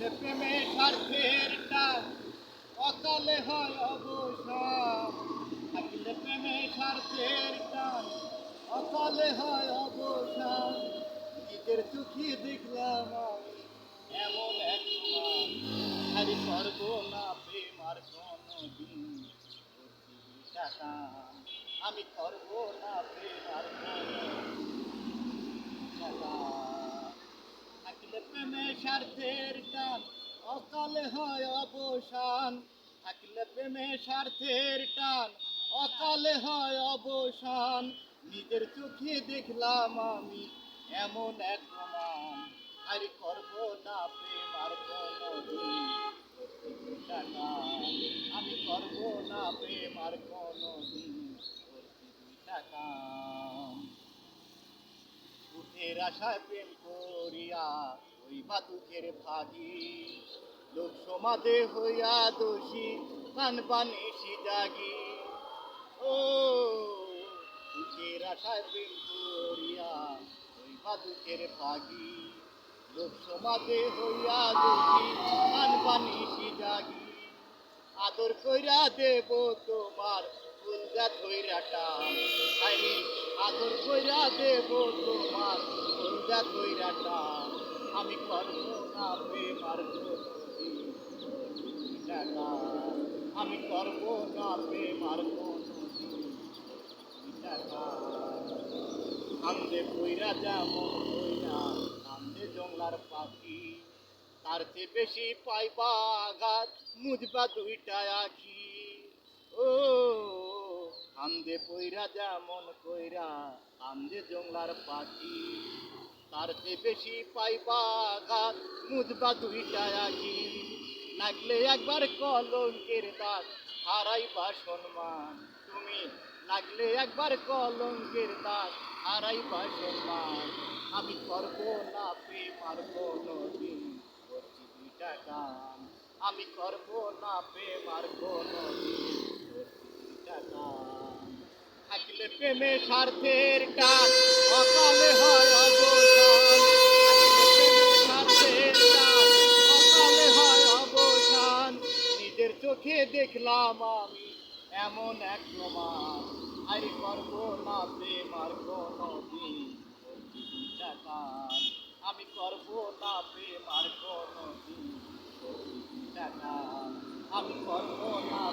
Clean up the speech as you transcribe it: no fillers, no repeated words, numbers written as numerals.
থাকিলে প্রেমে স্বার্থের টান অকালে হয় অবসান। থাকিলে প্রেমে স্বার্থের টান অকালে হয় অবসান। নিজের চোখে দেখলাম আমি এমন এক মান, হারি করবো না প্রেম আর কোনদিন টাকা। আমি করবো না প্রেম আর টাকা। থাকিলে প্রেমে স্বার্থের টান অকালে হয় অবসান। থাকিলে প্রেমে স্বার্থের টান অকালে হয় অবসান। নিজের চোখে দেখলাম আমি এমন এক প্রমাণ, আর করব না প্রেম আর কোনদিন টাকা। আমি করব না প্রেম আর কোনদিন টাকা। সুখের আশায় প্রেম করিয়া ওই বাতুকের ভাগি, লোক সমাজে হইয়া দোষী কান বানিসি জাগি। ও সুখের আশায় প্রেম করিয়া ওই বাতুকের ভাগি, লোক সমাজে হইয়া দোষী কান বানিসি জাগি। আদর কইরা দেব তোমার ফুলগা ধইরাটা, আইনি আদর কইরা দেব তোমার ফুলগা ধইরাটা। আমি করব না প্রেম আর কোনদিন টাকা। আমি করব না প্রেম আর কোনদিন টাকা। কান্দে কইরা যেমন কইরা কান্দে জংলার পাখি, তার চেয়ে বেশি পাইবা আঘাত মুজবা দুইটা আখি। ও কান্দে পইরা যেমন কইরা কান্দে জংলার পাখি, তার চেয়ে বেশি পাইবা আঘাত মুজবা দুইটা আখি। লাগলে একবার কলঙ্কের দাগ হারাইবা সম্মান তুমি, লাগলে একবার কলঙ্কের দাগ হারাইবা সম্মান। আমি করব না প্রেম আর কোনদিন করছি দুইটা গান। আমি করব না প্রেম আর কোনদিন করছি দুইটা গান। থাকলে প্রেমে স্বার্থের টান অকালে হয় অবসান। থাকিলে প্রেমে স্বার্থের টান অকালে হয় অবসান। নিজের চোখে দেখলাম আমি এমন এক প্রমাণ, আর করব না প্রেম আর কোনদিন করছি দুইটা গান। আমি করব না প্রেম আর কোনদিন করছি দুইটা গান। আমি করব না